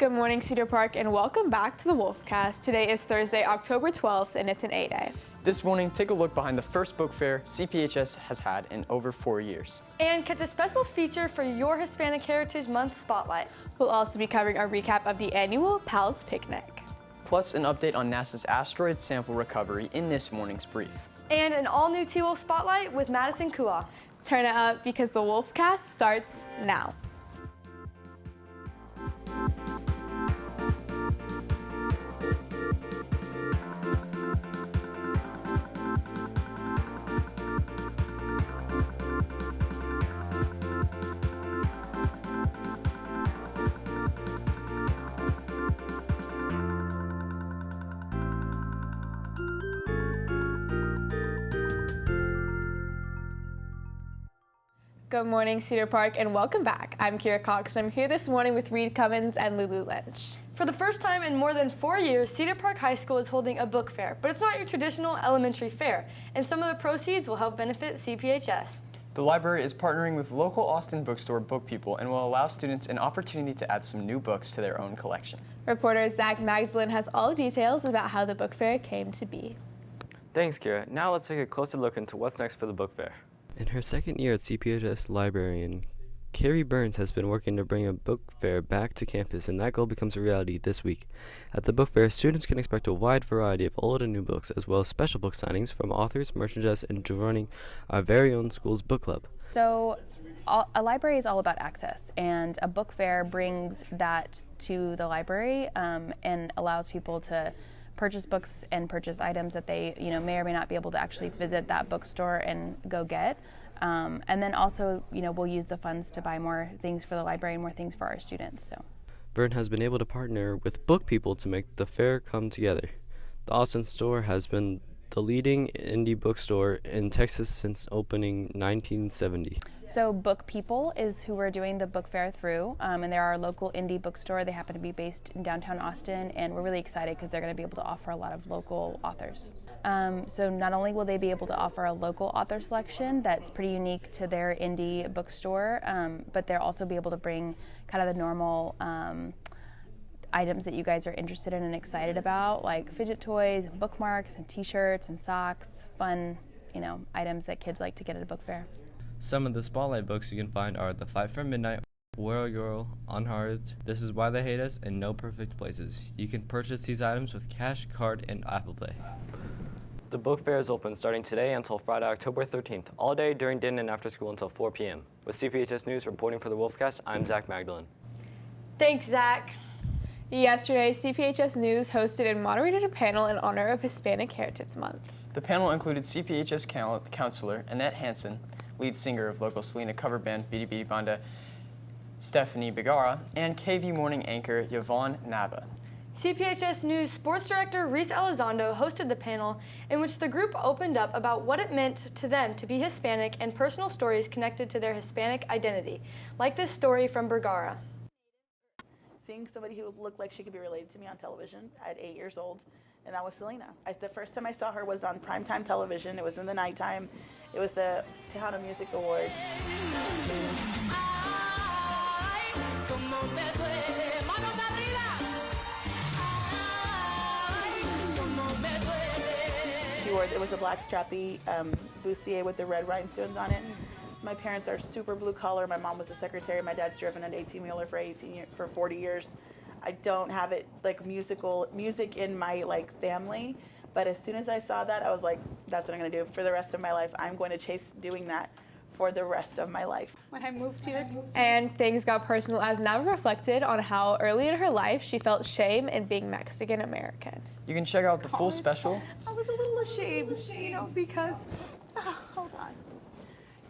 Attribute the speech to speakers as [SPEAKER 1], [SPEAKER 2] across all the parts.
[SPEAKER 1] Good morning, Cedar Park, and welcome back to the Wolfcast. Today is Thursday, October 12th, and it's an A-Day.
[SPEAKER 2] This morning, take a look behind the first book fair CPHS has had in over 4 years.
[SPEAKER 3] And catch a special feature for your Hispanic Heritage Month Spotlight.
[SPEAKER 1] We'll also be covering a recap of the annual PALS Picnic.
[SPEAKER 2] Plus, an update on NASA's asteroid sample recovery in this morning's brief.
[SPEAKER 3] And an all-new T-Wolf Spotlight with Madison Kua.
[SPEAKER 1] Turn it up because the Wolfcast starts now. Good morning, Cedar Park, and welcome back. I'm Kira Cox, and I'm here this morning with Reed Cummins and Lulu Lynch.
[SPEAKER 3] For the first time in more than 4 years, Cedar Park High School is holding a book fair, but it's not your traditional elementary fair, and some of the proceeds will help benefit CPHS.
[SPEAKER 2] The library is partnering with local Austin bookstore Book People and will allow students an opportunity to add some new books to their own collection.
[SPEAKER 1] Reporter Zach Magdalene has all the details about how the book fair came to be.
[SPEAKER 4] Thanks, Kira. Now let's take a closer look into what's next for the book fair. In her second year at CPHS librarian, Carrie Burns has been working to bring a book fair back to campus, and that goal becomes a reality this week. At the book fair, students can expect a wide variety of old and new books, as well as special book signings from authors, merchandise, and joining our very own school's book club.
[SPEAKER 5] So a library is all about access, and a book fair brings that to the library and allows people to purchase books and purchase items that they may or may not be able to actually visit that bookstore and go get. And then also, we'll use the funds to buy more things for the library and more things for our students. So,
[SPEAKER 4] Byrne has been able to partner with Book People to make the fair come together. The Austin store has been the leading indie bookstore in Texas since opening 1970.
[SPEAKER 5] So Book People is who we're doing the book fair through, and they're our local indie bookstore. They happen to be based in downtown Austin, and we're really excited because they're going to be able to offer a lot of local authors. So not only will they be able to offer a local author selection that's pretty unique to their indie bookstore, but they'll also be able to bring kind of the normal items that you guys are interested in and excited about, like fidget toys, and bookmarks, and t-shirts, and socks, fun, items that kids like to get at a book fair.
[SPEAKER 4] Some of the spotlight books you can find are The Fight for Midnight, War Girl, Unhearthed, This Is Why They Hate Us, and No Perfect Places. You can purchase these items with cash, card, and Apple Pay. The book fair is open starting today until Friday, October 13th, all day during dinner and after school until 4 p.m. With CPHS News reporting for the Wolfcast, I'm Zach Magdalene.
[SPEAKER 3] Thanks, Zach.
[SPEAKER 1] Yesterday, CPHS News hosted and moderated a panel in honor of Hispanic Heritage Month.
[SPEAKER 2] The panel included CPHS counselor Annette Hansen, lead singer of local Selena cover band Bidi Bidi Banda Stephanie Bigara, and KV morning anchor Yvonne Nava.
[SPEAKER 3] CPHS News Sports Director Reese Elizondo hosted the panel in which the group opened up about what it meant to them to be Hispanic and personal stories connected to their Hispanic identity, like this story from Bergara.
[SPEAKER 6] Seeing somebody who looked like she could be related to me on television at 8 years old, and that was Selena. The first time I saw her was on primetime television. It was in the nighttime. It was the Tejano Music Awards. It was a black strappy bustier with the red rhinestones on it. My parents are super blue collar. My mom was a secretary. My dad's driven an 18-wheeler for 40 years. I don't have it like music in my family, but as soon as I saw that, I was like, that's what I'm going to do for the rest of my life. I'm going to chase doing that for the rest of my life.
[SPEAKER 7] When I moved here.
[SPEAKER 1] And things got personal as Nava reflected on how early in her life she felt shame in being Mexican American.
[SPEAKER 2] You can check out the full special.
[SPEAKER 7] I was a little ashamed, because, hold on.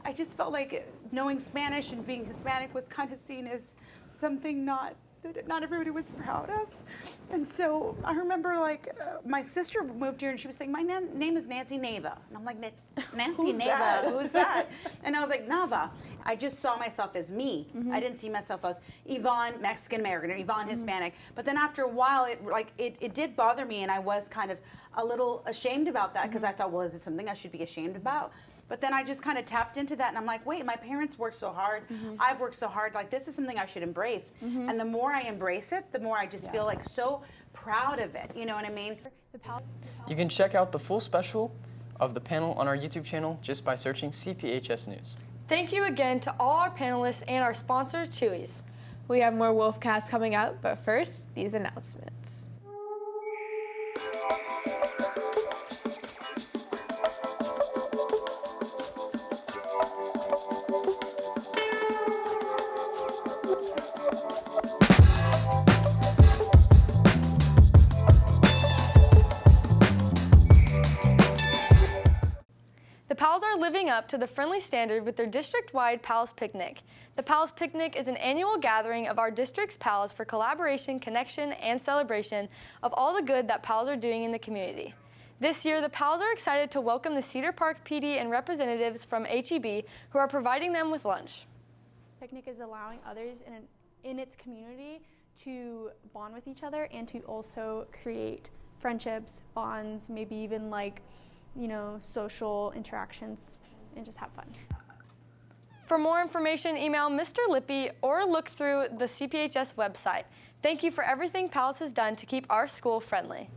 [SPEAKER 7] I just felt like knowing Spanish and being Hispanic was kind of seen as something that not everybody was proud of. And so I remember my sister moved here and she was saying, my name is Nancy Nava. And I'm like, Nancy Nava, who's that? And I was like, Nava. I just saw myself as me. I didn't see myself as Yvonne Mexican American or Yvonne Hispanic. But then after a while, it did bother me, and I was kind of a little ashamed about that because I thought, well, is it something I should be ashamed about? But then I just kind of tapped into that, and I'm like, wait, my parents worked so hard. I've worked so hard. Like, this is something I should embrace. And the more I embrace it, the more I just feel like so proud of it. You know what I mean?
[SPEAKER 2] You can check out the full special of the panel on our YouTube channel just by searching CPHS News.
[SPEAKER 3] Thank you again to all our panelists and our sponsor, Chewy's.
[SPEAKER 1] We have more Wolfcast coming up, but first, these announcements.
[SPEAKER 3] The Pals are living up to the friendly standard with their district-wide Pals Picnic. The Pals Picnic is an annual gathering of our district's Pals for collaboration, connection, and celebration of all the good that Pals are doing in the community. This year, the Pals are excited to welcome the Cedar Park PD and representatives from HEB who are providing them with lunch.
[SPEAKER 8] Picnic is allowing others in its community to bond with each other and to also create friendships, bonds, maybe even like, you know, social interactions, and just have fun.
[SPEAKER 3] For more information, email Mr. Lippy or look through the CPHS website. Thank you for everything Pals has done to keep our school friendly.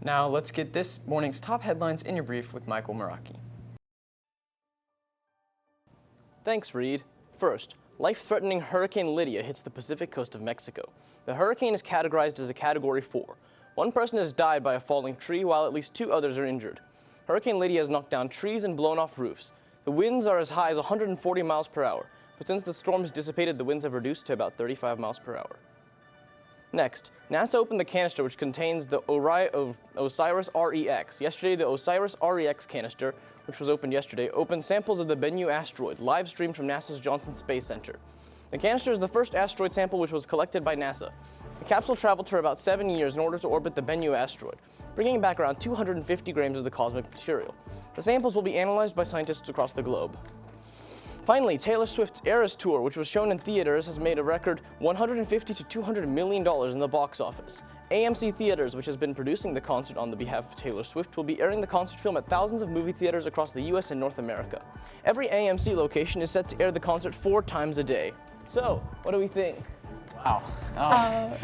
[SPEAKER 2] Now let's get this morning's top headlines in your brief with Michael Meraki.
[SPEAKER 9] Thanks, Reed. First, life-threatening Hurricane Lydia hits the Pacific coast of Mexico. The hurricane is categorized as a Category 4. One person has died by a falling tree, while at least 2 others are injured. Hurricane Lydia has knocked down trees and blown off roofs. The winds are as high as 140 miles per hour, but since the storm has dissipated, the winds have reduced to about 35 miles per hour. Next, NASA opened the canister which contains the OSIRIS-REX. Yesterday, the OSIRIS-REX canister, which was opened yesterday, opened samples of the Bennu asteroid, live-streamed from NASA's Johnson Space Center. The canister is the first asteroid sample which was collected by NASA. The capsule traveled for about 7 years in order to orbit the Bennu asteroid, bringing back around 250 grams of the cosmic material. The samples will be analyzed by scientists across the globe. Finally, Taylor Swift's Eras Tour, which was shown in theaters, has made a record $150 to $200 million in the box office. AMC Theaters, which has been producing the concert on the behalf of Taylor Swift, will be airing the concert film at thousands of movie theaters across the US and North America. Every AMC location is set to air the concert 4 times a day. So, what do we think?
[SPEAKER 2] Wow.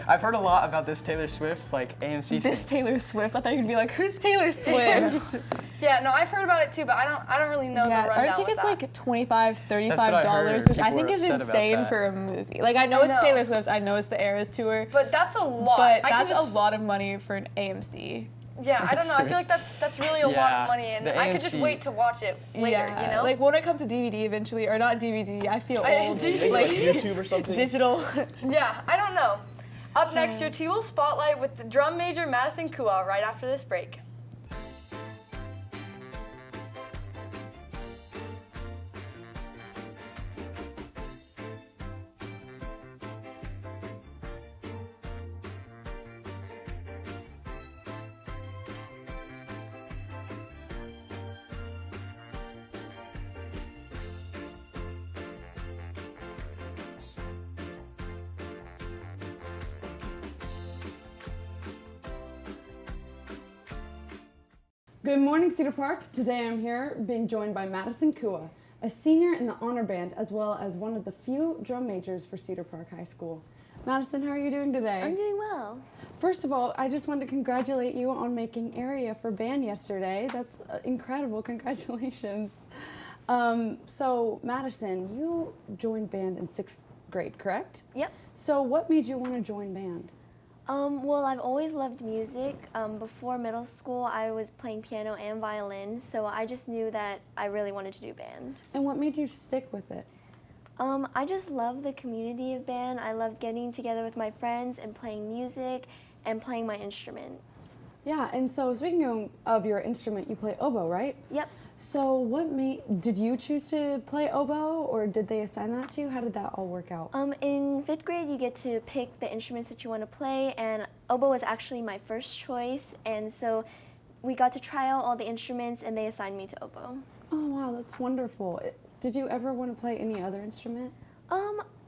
[SPEAKER 2] I've heard a lot about this Taylor Swift, like AMC
[SPEAKER 1] This
[SPEAKER 2] thing.
[SPEAKER 1] Taylor Swift, I thought you'd be like, who's Taylor Swift?
[SPEAKER 3] Yeah, no, I've heard about it too, but I don't really know the rundown
[SPEAKER 1] Our
[SPEAKER 3] with
[SPEAKER 1] tickets
[SPEAKER 3] that.
[SPEAKER 1] like $25,
[SPEAKER 2] That's what I heard.
[SPEAKER 1] $35, which I
[SPEAKER 2] People
[SPEAKER 1] think
[SPEAKER 2] were
[SPEAKER 1] is
[SPEAKER 2] upset about
[SPEAKER 1] insane
[SPEAKER 2] that.
[SPEAKER 1] for a movie. Like, I know it's Taylor Swift, I know it's the Eras Tour,
[SPEAKER 3] But that's a lot.
[SPEAKER 1] but
[SPEAKER 3] I can
[SPEAKER 1] that's
[SPEAKER 3] just-
[SPEAKER 1] a lot of money for an AMC.
[SPEAKER 3] Yeah, I don't know. I feel like that's really a lot
[SPEAKER 2] Yeah,
[SPEAKER 3] of money, and
[SPEAKER 2] the
[SPEAKER 3] I could just
[SPEAKER 2] AMC.
[SPEAKER 3] wait to watch it later.
[SPEAKER 1] Yeah,
[SPEAKER 3] You know,
[SPEAKER 1] like when it comes to DVD eventually, or not DVD, I feel old.
[SPEAKER 3] DVD.
[SPEAKER 9] Like YouTube or something?
[SPEAKER 1] Digital.
[SPEAKER 3] yeah, I don't know. Up next, your T-Will Spotlight with the drum major Madison Kua right after this break.
[SPEAKER 10] Good morning, Cedar Park. Today I'm here being joined by Madison Kua, a senior in the honor band as well as one of the few drum majors for Cedar Park High School. Madison, how are you doing today?
[SPEAKER 11] I'm doing well.
[SPEAKER 10] First of all, I just wanted to congratulate you on making area for band yesterday. That's incredible. Congratulations. So, Madison, you joined band in 6th grade, correct?
[SPEAKER 11] Yep.
[SPEAKER 10] So what made you want to join band?
[SPEAKER 11] Well, I've always loved music. Before middle school, I was playing piano and violin, so I just knew that I really wanted to do band.
[SPEAKER 10] And what made you stick with it?
[SPEAKER 11] I just love the community of band. I loved getting together with my friends and playing music and playing my instrument.
[SPEAKER 10] Yeah, and so speaking of your instrument, you play oboe, right?
[SPEAKER 11] Yep.
[SPEAKER 10] So did you choose to play oboe, or did they assign that to you? How did that all work out?
[SPEAKER 11] In 5th grade, you get to pick the instruments that you want to play, and oboe was actually my first choice, and so we got to try out all the instruments, and they assigned me to oboe.
[SPEAKER 10] Oh, wow, that's wonderful. Did you ever want to play any other instrument?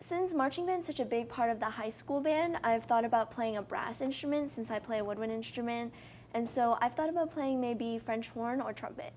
[SPEAKER 11] Since marching band is such a big part of the high school band, I've thought about playing a brass instrument since I play a woodwind instrument, and so I've thought about playing maybe French horn or trumpet.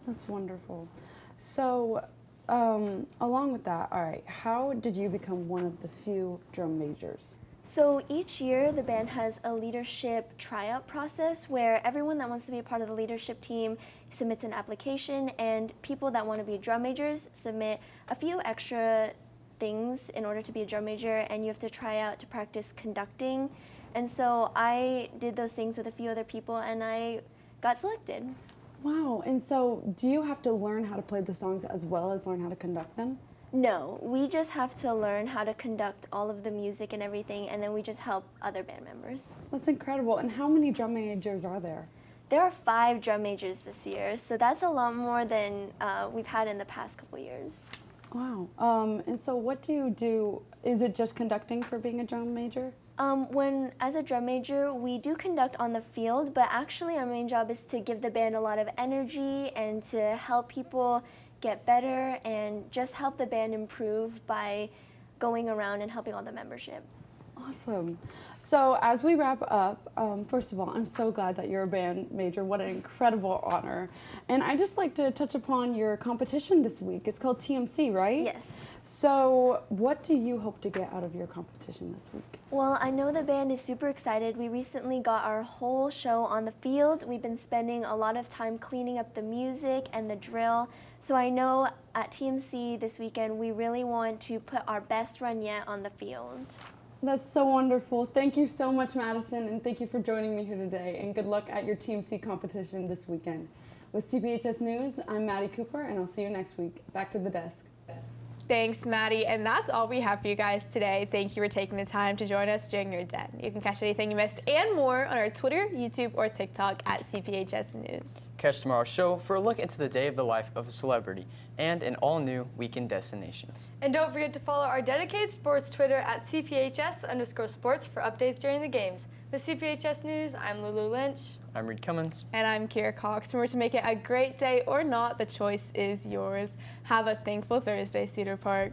[SPEAKER 10] That's wonderful. So, along with that, all right, how did you become one of the few drum majors?
[SPEAKER 11] So each year the band has a leadership tryout process where everyone that wants to be a part of the leadership team submits an application, and people that want to be drum majors submit a few extra things in order to be a drum major, and you have to try out to practice conducting. And so I did those things with a few other people and I got selected.
[SPEAKER 10] Wow, and so do you have to learn how to play the songs as well as learn how to conduct them?
[SPEAKER 11] No, we just have to learn how to conduct all of the music and everything, and then we just help other band members.
[SPEAKER 10] That's incredible. And how many drum majors are there?
[SPEAKER 11] There are 5 drum majors this year, so that's a lot more than we've had in the past couple years.
[SPEAKER 10] Wow. And so what do you do? Is it just conducting for being a drum major?
[SPEAKER 11] As a drum major, we do conduct on the field, but actually our main job is to give the band a lot of energy and to help people get better and just help the band improve by going around and helping all the membership.
[SPEAKER 10] Awesome. So as we wrap up, first of all, I'm so glad that you're a band major. What an incredible honor. And I'd just like to touch upon your competition this week. It's called TMC, right?
[SPEAKER 11] Yes.
[SPEAKER 10] So what do you hope to get out of your competition this week?
[SPEAKER 11] Well, I know the band is super excited. We recently got our whole show on the field. We've been spending a lot of time cleaning up the music and the drill. So I know at TMC this weekend, we really want to put our best run yet on the field.
[SPEAKER 10] That's so wonderful. Thank you so much, Madison, and thank you for joining me here today. And good luck at your TMC competition this weekend. With CPHS News, I'm Maddie Cooper, and I'll see you next week. Back to the desk.
[SPEAKER 1] Thanks, Maddie. And that's all we have for you guys today. Thank you for taking the time to join us during your den. You can catch anything you missed and more on our Twitter, YouTube, or TikTok at CPHS News.
[SPEAKER 2] Catch tomorrow's show for a look into the day of the life of a celebrity and an all-new weekend destinations.
[SPEAKER 3] And don't forget to follow our dedicated sports Twitter at CPHS_sports for updates during the games. With CPHS News, I'm Lulu Lynch.
[SPEAKER 2] I'm Reed Cummins.
[SPEAKER 1] And I'm Kira Cox. Remember to make it a great day or not, the choice is yours. Have a thankful Thursday, Cedar Park.